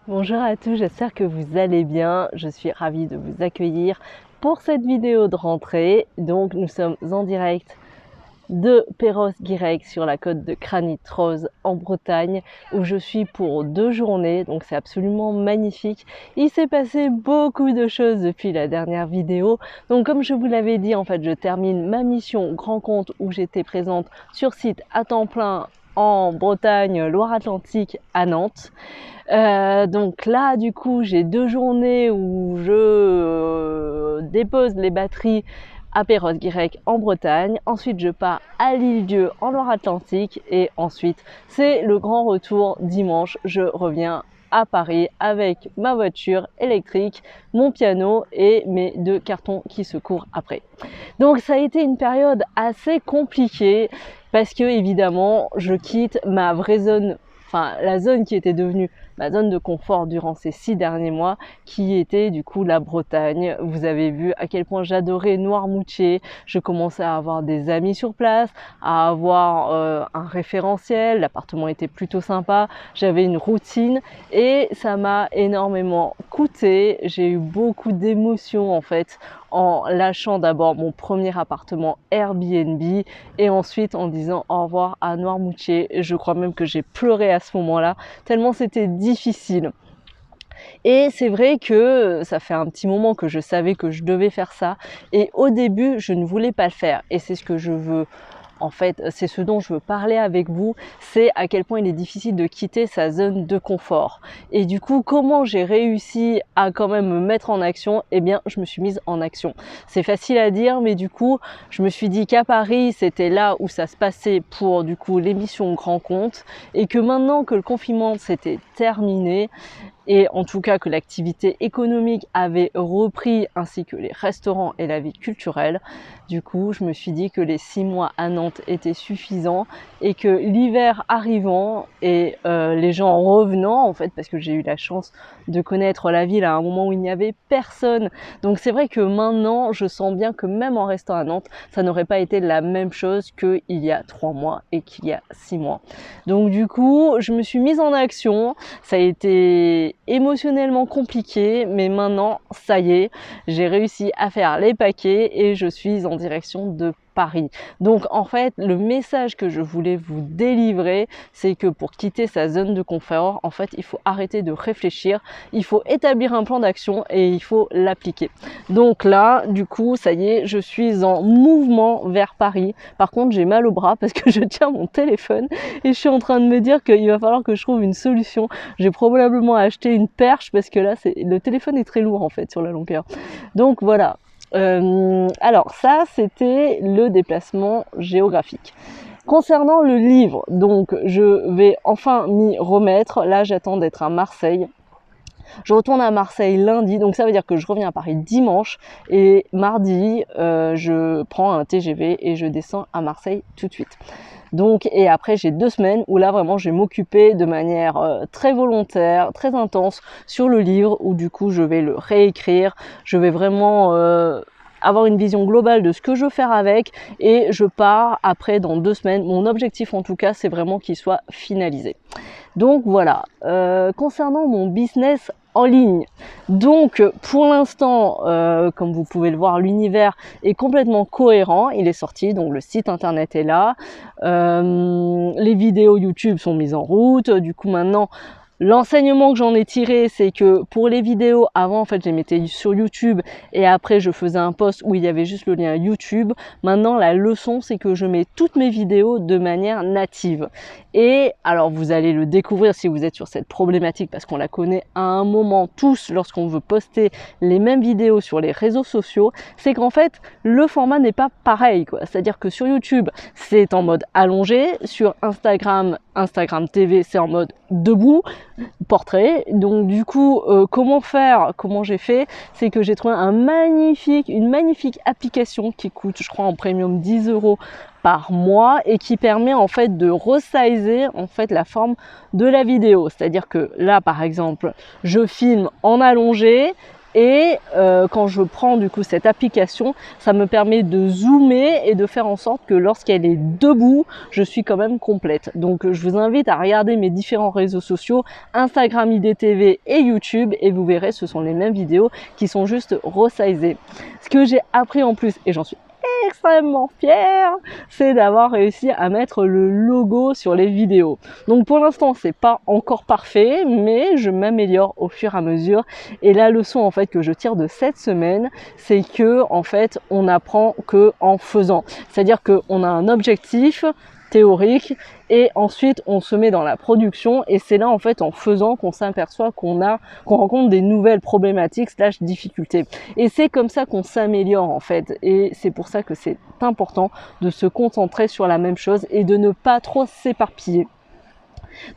Bonjour à tous, j'espère que vous allez bien. Je suis ravie de vous accueillir pour cette vidéo de rentrée. Donc nous sommes en direct de Perros-Guirec sur la côte de Granit-Rose en Bretagne où je suis pour 2 journées, donc c'est absolument magnifique. Il s'est passé beaucoup de choses depuis la dernière vidéo, donc comme je vous l'avais dit, en fait je termine ma mission Grand Compte où j'étais présente sur site à temps plein en Bretagne, Loire-Atlantique à Nantes. Donc là du coup j'ai 2 journées où je dépose les batteries à Perros-Guirec en Bretagne, ensuite je pars à l'Île-Dieu en Loire-Atlantique et ensuite c'est le grand retour dimanche, je reviens à Paris avec ma voiture électrique, mon piano et mes 2 cartons qui se courent après. Donc ça a été une période assez compliquée parce que évidemment je quitte ma vraie zone, enfin la zone qui était devenue ma zone de confort durant ces 6 derniers mois, qui était du coup la Bretagne. Vous avez vu à quel point j'adorais Noirmoutier. Je commençais à avoir des amis sur place, à avoir un référentiel. L'appartement était plutôt sympa. J'avais une routine et ça m'a énormément coûté. J'ai eu beaucoup d'émotions en fait en lâchant d'abord mon premier appartement Airbnb et ensuite en disant au revoir à Noirmoutier. Je crois même que j'ai pleuré à ce moment-là, tellement c'était difficile. Et c'est vrai que ça fait un petit moment que je savais que je devais faire ça et au début je ne voulais pas le faire et c'est ce que je veux. En fait, c'est ce dont je veux parler avec vous, c'est à quel point il est difficile de quitter sa zone de confort. Et du coup, comment j'ai réussi à quand même me mettre en action? Eh bien, je me suis mise en action. C'est facile à dire, mais du coup, je me suis dit qu'à Paris, c'était là où ça se passait pour du coup l'émission Grand Compte et que maintenant que le confinement s'était terminé, et en tout cas que l'activité économique avait repris ainsi que les restaurants et la vie culturelle. Du coup, je me suis dit que les 6 mois à Nantes étaient suffisants et que l'hiver arrivant et les gens revenant, en fait, parce que j'ai eu la chance de connaître la ville à un moment où il n'y avait personne. Donc c'est vrai que maintenant, je sens bien que même en restant à Nantes, ça n'aurait pas été la même chose qu'il y a 3 mois et qu'il y a 6 mois. Donc du coup, je me suis mise en action. Ça a été émotionnellement compliqué, mais maintenant, ça y est, j'ai réussi à faire les paquets et je suis en direction de Paris. Donc en fait, le message que je voulais vous délivrer, c'est que pour quitter sa zone de confort, en fait, il faut arrêter de réfléchir, il faut établir un plan d'action et il faut l'appliquer. Donc là, du coup, ça y est, je suis en mouvement vers Paris. Par contre, j'ai mal au bras parce que je tiens mon téléphone et je suis en train de me dire qu'il va falloir que je trouve une solution. J'ai probablement acheté une perche parce que là, le téléphone est très lourd en fait sur la longueur. Donc voilà. Alors ça, c'était le déplacement géographique. Concernant le livre, donc je vais enfin m'y remettre. Là, j'attends d'être à Marseille. Je retourne à Marseille lundi, donc ça veut dire que je reviens à Paris dimanche et mardi, je prends un TGV et je descends à Marseille tout de suite. Donc, et après j'ai 2 semaines où là vraiment je vais m'occuper de manière très volontaire, très intense sur le livre où du coup je vais le réécrire, je vais vraiment avoir une vision globale de ce que je veux faire avec et je pars après dans 2 semaines. Mon objectif en tout cas c'est vraiment qu'il soit finalisé. Donc voilà, concernant mon business en ligne, donc pour l'instant, comme vous pouvez le voir, l'univers est complètement cohérent, il est sorti, donc le site internet est là, les vidéos YouTube sont mises en route, du coup maintenant, l'enseignement que j'en ai tiré, c'est que pour les vidéos, avant en fait je les mettais sur YouTube et après je faisais un post où il y avait juste le lien YouTube. Maintenant la leçon c'est que je mets toutes mes vidéos de manière native. Et alors vous allez le découvrir si vous êtes sur cette problématique parce qu'on la connaît à un moment tous lorsqu'on veut poster les mêmes vidéos sur les réseaux sociaux, c'est qu'en fait le format n'est pas pareil quoi. C'est-à-dire que sur YouTube c'est en mode allongé, sur Instagram TV c'est en mode debout, portrait. Donc du coup, comment j'ai fait, c'est que j'ai trouvé une magnifique application qui coûte, je crois, en premium 10 € par mois et qui permet en fait de resizer en fait la forme de la vidéo. C'est-à-dire que là, par exemple, je filme en allongé Et quand je prends du coup cette application, ça me permet de zoomer et de faire en sorte que lorsqu'elle est debout, je suis quand même complète. Donc je vous invite à regarder mes différents réseaux sociaux, Instagram, IGTV et YouTube, et vous verrez, ce sont les mêmes vidéos qui sont juste resizées. Ce que j'ai appris en plus, et j'en suis extrêmement fière, c'est d'avoir réussi à mettre le logo sur les vidéos. Donc pour l'instant c'est pas encore parfait, mais je m'améliore au fur et à mesure. Et la leçon en fait que je tire de cette semaine, c'est que en fait on apprend que en faisant. C'est-à-dire qu'on a un objectif théorique et ensuite on se met dans la production, et c'est là en fait en faisant qu'on s'aperçoit qu'on rencontre des nouvelles problématiques / difficultés, et c'est comme ça qu'on s'améliore en fait. Et c'est pour ça que c'est important de se concentrer sur la même chose et de ne pas trop s'éparpiller.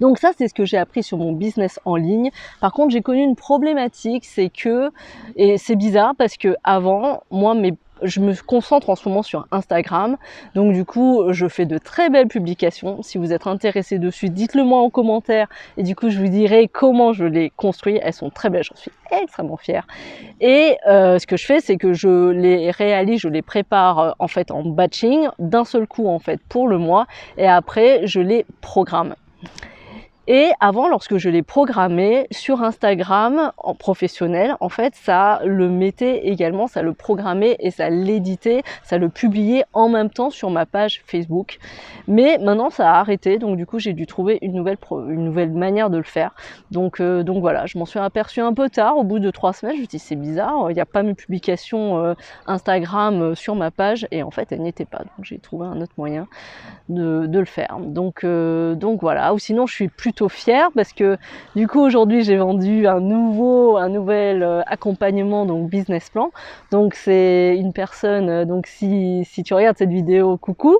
Donc ça, c'est ce que j'ai appris sur mon business en ligne. Par contre, j'ai connu une problématique, c'est que, et c'est bizarre parce que avant, moi, je me concentre en ce moment sur Instagram, donc du coup je fais de très belles publications. Si vous êtes intéressé dessus, dites-le moi en commentaire, et du coup je vous dirai comment je les construis. Elles sont très belles, j'en suis extrêmement fière. Et ce que je fais, c'est que je les réalise, je les prépare en fait en batching d'un seul coup en fait pour le mois, et après je les programme. Et avant, lorsque je l'ai programmé sur Instagram en professionnel, en fait, ça le mettait également, ça le programmait et ça l'éditait, ça le publiait en même temps sur ma page Facebook. Mais maintenant, ça a arrêté, donc du coup, j'ai dû trouver une nouvelle manière de le faire. Donc voilà, je m'en suis aperçue un peu tard, au bout de 3 semaines, je me suis dit c'est bizarre, il n'y a pas mes publications Instagram sur ma page, et en fait, elles n'y étaient pas. Donc j'ai trouvé un autre moyen de le faire. Donc voilà, ou sinon je suis plutôt fière parce que du coup aujourd'hui j'ai vendu un nouvel accompagnement, donc business plan. Donc c'est une personne, donc si tu regardes cette vidéo, coucou,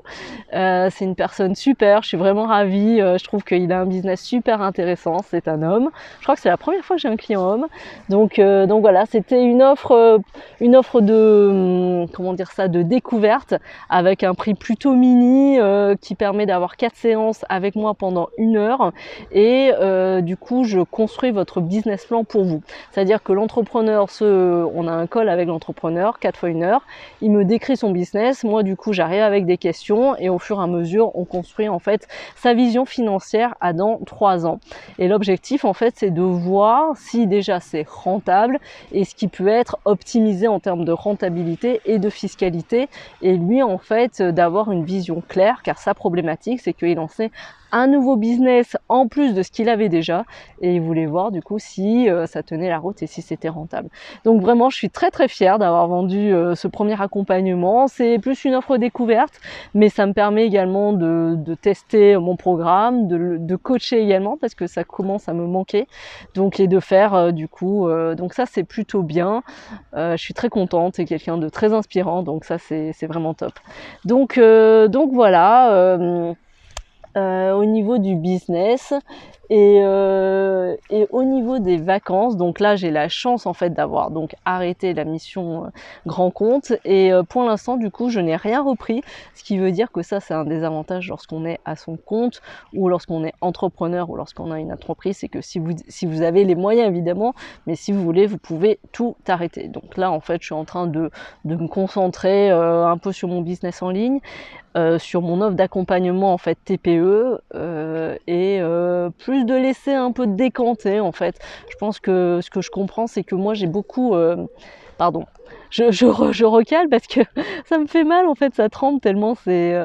c'est une personne super, je suis vraiment ravie, je trouve qu'il a un business super intéressant, c'est un homme, je crois que c'est la première fois que j'ai un client homme. Donc voilà, c'était une offre de, comment dire ça, de découverte avec un prix plutôt mini qui permet d'avoir 4 séances avec moi pendant 1 heure, et du coup je construis votre business plan pour vous. C'est-à-dire que l'entrepreneur, on a un call avec l'entrepreneur 4 fois 1 heure, il me décrit son business, moi du coup j'arrive avec des questions, et au fur et à mesure on construit en fait sa vision financière à dans 3 ans. Et l'objectif en fait c'est de voir si déjà c'est rentable et ce qui peut être optimisé en termes de rentabilité et de fiscalité, et lui en fait d'avoir une vision claire, car sa problématique c'est qu'il lançait un nouveau business en plus de ce qu'il avait déjà, et il voulait voir du coup si ça tenait la route et si c'était rentable. Donc vraiment je suis très très fière d'avoir vendu ce premier accompagnement. C'est plus une offre découverte, mais ça me permet également de tester mon programme, de coacher également parce que ça commence à me manquer, donc, et de faire du coup donc ça c'est plutôt bien. Je suis très contente, c'est quelqu'un de très inspirant, donc ça c'est vraiment top. Donc voilà, au niveau du business et au niveau des vacances, donc là j'ai la chance en fait d'avoir donc arrêté la mission grand compte, et pour l'instant du coup je n'ai rien repris, ce qui veut dire que ça c'est un désavantage lorsqu'on est à son compte ou lorsqu'on est entrepreneur ou lorsqu'on a une entreprise, c'est que si vous avez les moyens évidemment, mais si vous voulez vous pouvez tout arrêter. Donc là en fait je suis en train de me concentrer un peu sur mon business en ligne, sur mon offre d'accompagnement en fait TPE, et plus de laisser un peu décanter en fait. Je pense que ce que je comprends c'est que moi j'ai beaucoup pardon, je recale parce que ça me fait mal en fait, ça tremble tellement, c'est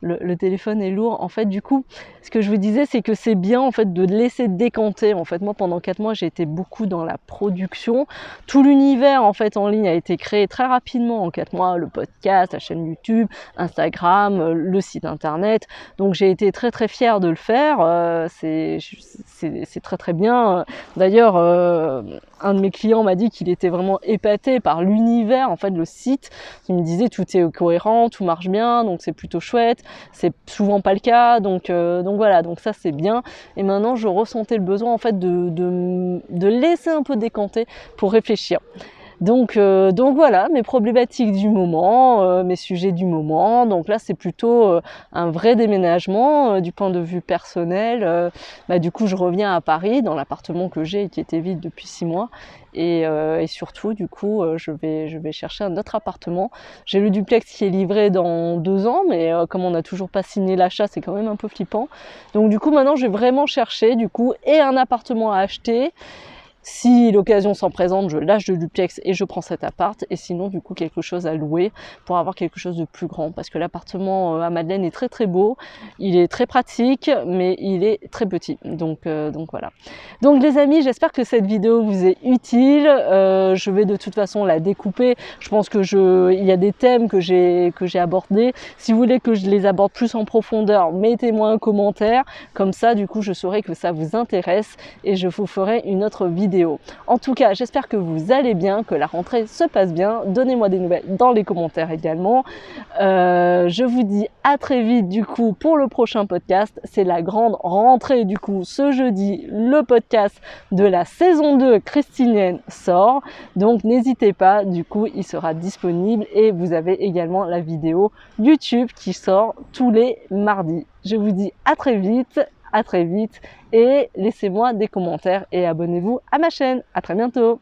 le téléphone est lourd en fait. Du coup ce que je vous disais c'est que c'est bien en fait de laisser décanter. En fait moi pendant 4 mois j'ai été beaucoup dans la production, tout l'univers en fait en ligne a été créé très rapidement en 4 mois, le podcast, la chaîne YouTube, Instagram, le site internet, donc j'ai été très très fière de le faire. C'est très très bien. D'ailleurs un de mes clients m'a dit qu'il était vraiment épaté par l'univers, en fait le site, il me disait tout est cohérent, tout marche bien, donc c'est plutôt chouette, c'est souvent pas le cas, donc voilà, donc ça c'est bien. Et maintenant je ressentais le besoin en fait de laisser un peu décanter pour réfléchir. Donc voilà, mes problématiques du moment, mes sujets du moment. Donc là, c'est plutôt un vrai déménagement du point de vue personnel. Du coup, je reviens à Paris, dans l'appartement que j'ai et qui était vide depuis 6 mois. Et surtout, du coup, je vais chercher un autre appartement. J'ai le duplex qui est livré dans 2 ans, mais comme on n'a toujours pas signé l'achat, c'est quand même un peu flippant. Donc du coup, maintenant, je vais vraiment chercher, du coup, et un appartement à acheter. Si l'occasion s'en présente, je lâche le duplex et je prends cet appart. Et sinon, du coup, quelque chose à louer pour avoir quelque chose de plus grand. Parce que l'appartement à Madeleine est très très beau. Il est très pratique, mais il est très petit. Donc voilà. Donc les amis, j'espère que cette vidéo vous est utile. Je vais de toute façon la découper. Je pense que il y a des thèmes que j'ai abordés. Si vous voulez que je les aborde plus en profondeur, mettez-moi un commentaire. Comme ça, du coup, je saurai que ça vous intéresse et je vous ferai une autre vidéo. En tout cas, j'espère que vous allez bien, que la rentrée se passe bien. Donnez-moi des nouvelles dans les commentaires également. Je vous dis à très vite du coup pour le prochain podcast. C'est la grande rentrée du coup ce jeudi. Le podcast de la saison 2 Christinienne sort. Donc n'hésitez pas, du coup il sera disponible et vous avez également la vidéo YouTube qui sort tous les mardis. Je vous dis à très vite et laissez-moi des commentaires et abonnez-vous à ma chaîne. À très bientôt.